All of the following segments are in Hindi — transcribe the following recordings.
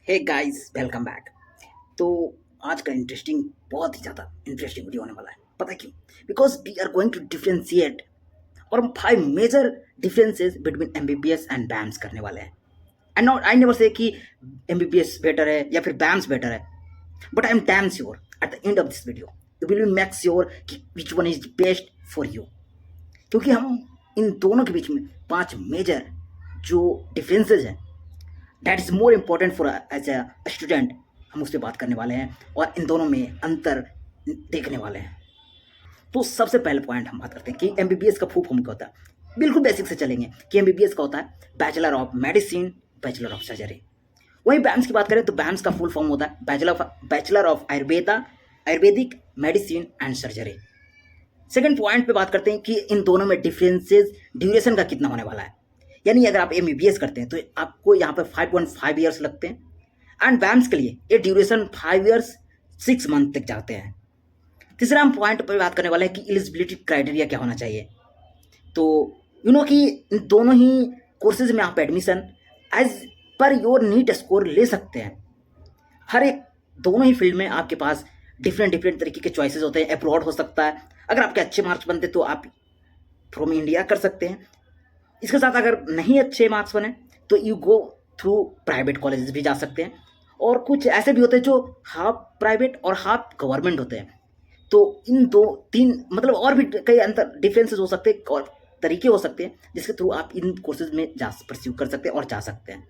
Hey guys, welcome back. तो आज का बहुत ही ज़्यादा इंटरेस्टिंग वीडियो होने वाला है। पता है क्यों? Because we are going to differentiate और हम 5 major differences between MBBS and BAMS करने वाले हैं। And not I never say कि एमबीबीएस बेटर है या फिर बैम्स बेटर है, but I am damn sure at the end of this video you will make sure कि which one is best for you. क्योंकि हम इन दोनों के बीच में 5 मेजर जो डिफरेंसेस हैं, that is more important for as a student, हम उससे बात करने वाले हैं और इन दोनों में अंतर देखने वाले हैं। तो सबसे पहले पॉइंट हम बात करते हैं कि एमबीबीएस का फुल फॉर्म क्या होता है। बिल्कुल बेसिक से चलेंगे कि एमबीबीएस का होता है bachelor of medicine, bachelor of surgery. वहीं बैम्स की बात करें तो बैम्स का फुल फॉर्म होता है bachelor of Ayurvedic medicine and surgery. Second point पे बात करते हैं कि इन दोनों में डिफरेंसेस ड्यूरेशन का कितना होने वाला है। यानी अगर आप एमबीबीएस करते हैं तो आपको यहाँ पे 5.5 ईयर्स लगते हैं, एंड बैम्स के लिए ये ड्यूरेशन 5 ईयर्स 6 मंथ तक जाते हैं। तीसरा हम पॉइंट पर बात करने वाले हैं कि एलिजिबिलिटी क्राइटेरिया क्या होना चाहिए। तो कि इन दोनों ही कोर्सेज में आप admission as per your NEET score ले सकते हैं। हर एक दोनों ही फील्ड में आपके पास डिफरेंट डिफरेंट तरीके के चॉइसेस होते हैं। अब्रॉड हो सकता है, अगर आपके अच्छे मार्क्स बनते तो आप फ्रॉम इंडिया कर सकते हैं। इसके साथ अगर नहीं अच्छे मार्क्स बने तो you go through private colleges भी जा सकते हैं, और कुछ ऐसे भी होते हैं जो हाफ प्राइवेट और हाफ गवर्नमेंट होते हैं। तो इन दो तीन मतलब और भी कई अंतर डिफरेंसेस हो सकते हैं और तरीके हो सकते हैं जिसके थ्रू आप इन कोर्सेज में जा परस्यू कर सकते हैं और जा सकते हैं।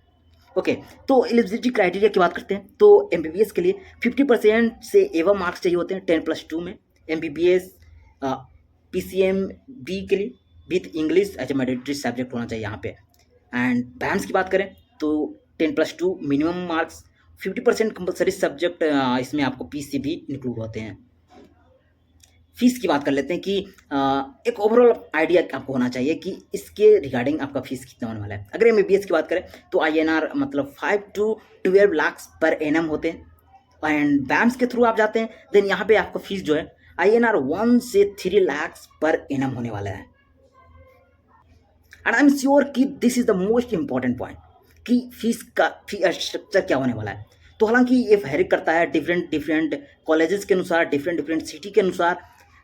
ओके, तो एलिजिबिलिटी क्राइटेरिया की बात करते हैं। तो एमबीबीएस के लिए 50% से एवं मार्क्स चाहिए होते हैं 10+2 में। एमबीबीएस पीसीएम बी के लिए with English as a mandatory subject होना चाहिए यहाँ पे। एंड बैम्स की बात करें तो 10+2 मिनिमम मार्क्स, 50% कंपलसरी सब्जेक्ट, इसमें आपको पीसी भी इंक्लूड होते हैं। फीस की बात कर लेते हैं कि एक ओवरऑल आइडिया आपको होना चाहिए कि इसके रिगार्डिंग आपका फीस कितना होने वाला है। अगर एमबीबीएस की बात करें तो आईएनआर मतलब 5 to 12 लाख पर एनम होते हैं। एंड बैम्स के थ्रू आप जाते हैं देन यहाँ पे आपका फीस जो है आईएनआर 1 से 3 लाख पर एनम होने वाला है। एंड आई एम श्योर कि this is the most important point कि फीस स्ट्रक्चर क्या होने वाला है। तो हालांकि ये वेरी करता है डिफरेंट डिफरेंट कॉलेजेस के अनुसार, डिफरेंट डिफरेंट सिटी के अनुसार।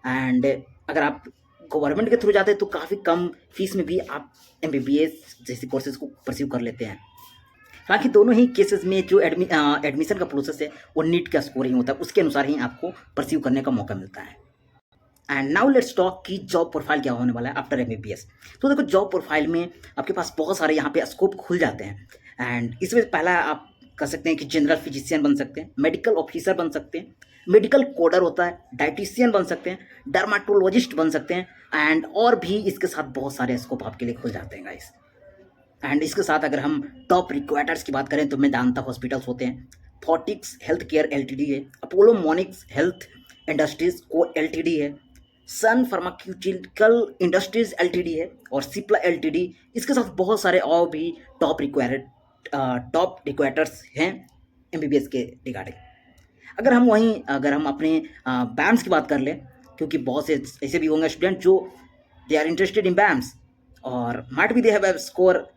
एंड अगर आप गवर्नमेंट के थ्रू जाते हैं तो काफ़ी कम फीस में भी आप एमबीबीएस जैसे कोर्सेज को परस्यू कर लेते हैं। हालांकि दोनों ही केसेस में जो एडमिशन का प्रोसेस है वो नीट का स्कोरिंग होता है, उसके अनुसार ही आपको परस्यू करने का मौका मिलता है। एंड नाउ लेट्स टॉक कि जॉब प्रोफाइल क्या होने वाला है आफ्टर एमबीबीएस। तो देखो, जॉब प्रोफाइल में आपके पास बहुत सारे यहाँ पे स्कोप खुल जाते हैं। एंड इसमें पहला आप कर सकते हैं कि जनरल फिजिशियन बन सकते हैं, मेडिकल ऑफिसर बन सकते हैं, मेडिकल कोडर होता है, डाइटिशियन बन सकते हैं, डर्माटोलॉजिस्ट बन सकते हैं। एंड और भी इसके साथ बहुत सारे स्कोप आपके लिए खुल जाते हैं गाइस। एंड इसके साथ अगर हम टॉप रिक्वायर्स की बात करें तो मेदांता हॉस्पिटल्स होते हैं, फोर्टिक्स हेल्थ केयर एलटीडी है, अपोलो मोनिक्स हेल्थ इंडस्ट्रीज को एलटीडी है, सन फार्मास्यूटिकल इंडस्ट्रीज एलटीडी है, और सिप्ला एलटीडी। इसके साथ बहुत सारे और भी टॉप रिक्वायर्स हैं एमबीबीएस के रिगार्डिंग। अगर हम अपने बैम्स की बात कर लें, क्योंकि बहुत से ऐसे भी होंगे स्टूडेंट जो they are interested in BAMS और might be they have score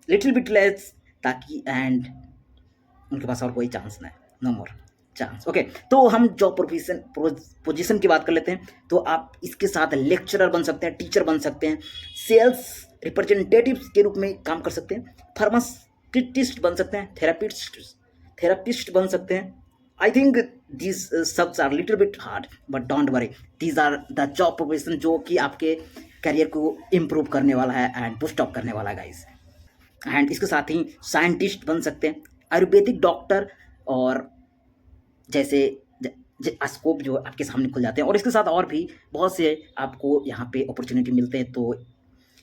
little bit less, ताकि एंड उनके पास और कोई चांस नहीं, नो मोर चांस। ओके, तो हम जॉब पोजीशन की बात कर लेते हैं। तो आप इसके साथ लेक्चरर बन सकते हैं, टीचर बन सकते हैं, सेल्स रिप्रेजेंटेटिव के रूप में काम कर सकते हैं, फार्मासिस्ट बन सकते हैं, थेरापिस्ट बन सकते हैं। I think these subs are little bit hard, but don't worry, these are the job profession जो कि आपके करियर को इम्प्रूव करने वाला है एंड बूस्ट अप करने वाला है गाइस। एंड इसके साथ ही साइंटिस्ट बन सकते हैं, आयुर्वेदिक डॉक्टर, और जैसे स्कोप जो आपके सामने खुल जाते हैं। और इसके साथ और भी बहुत से आपको यहाँ पे अपॉर्चुनिटी मिलते हैं। तो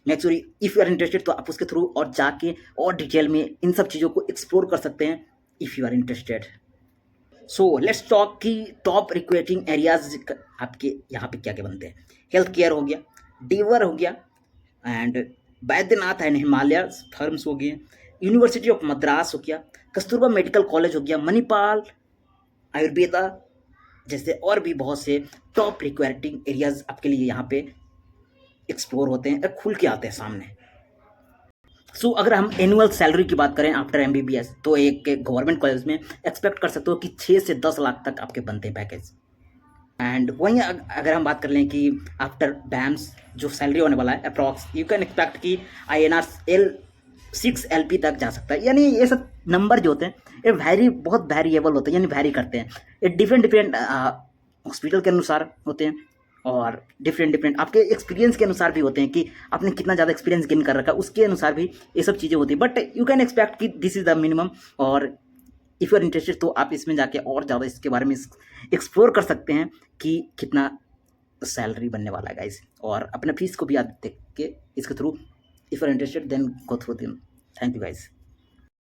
make sure if you are interested तो आप उसके थ्रू और जाके और डिटेल में इन सब चीज़ों को एक्सप्लोर कर सकते हैं if you are interested. So let's talk की टॉप रिक्रूटिंग एरियाज आपके यहाँ पे क्या क्या बनते हैं। हेल्थ केयर हो गया, डीवर हो गया, and Baidyanath and Himalaya firms हो गए, यूनिवर्सिटी ऑफ मद्रास हो गया, कस्तूरबा मेडिकल कॉलेज हो गया, मणिपाल आयुर्वेदा, जैसे और भी बहुत से टॉप रिक्वायरिंग एरियाज आपके लिए यहाँ पे एक्सप्लोर होते हैं, खुल के आते हैं सामने। सो अगर हम एनुअल सैलरी की बात करें आफ्टर एमबीबीएस, तो एक गवर्नमेंट कॉलेज में एक्सपेक्ट कर सकते हो कि 6 से 10 लाख तक आपके बनते हैं पैकेज। एंड वहीं अगर हम बात कर लें कि आफ्टर बैम्स जो सैलरी होने वाला है अप्रॉक्स यू कैन एक्सपेक्ट कि INR L6 LP तक जा सकता है। यानी ये सब नंबर जो होते हैं ये बहुत वेरिएबल होते हैं, यानी वैरी करते हैं। ये डिफरेंट डिफरेंट हॉस्पिटल के अनुसार होते हैं और डिफरेंट डिफरेंट आपके एक्सपीरियंस के अनुसार भी होते हैं कि आपने कितना ज़्यादा एक्सपीरियंस गेन कर रखा है, उसके अनुसार भी ये सब चीज़ें होती है। बट यू कैन एक्सपेक्ट कि दिस इज़ द मिनिमम। और इफ़ यू आर इंटरेस्टेड तो आप इसमें जाके और ज़्यादा इसके बारे में एक्सप्लोर कर सकते हैं कि कितना सैलरी बनने वाला है गाइस, और अपने फीस को भी याद देख के इसके through if you are interested then go through them. Thank you guys.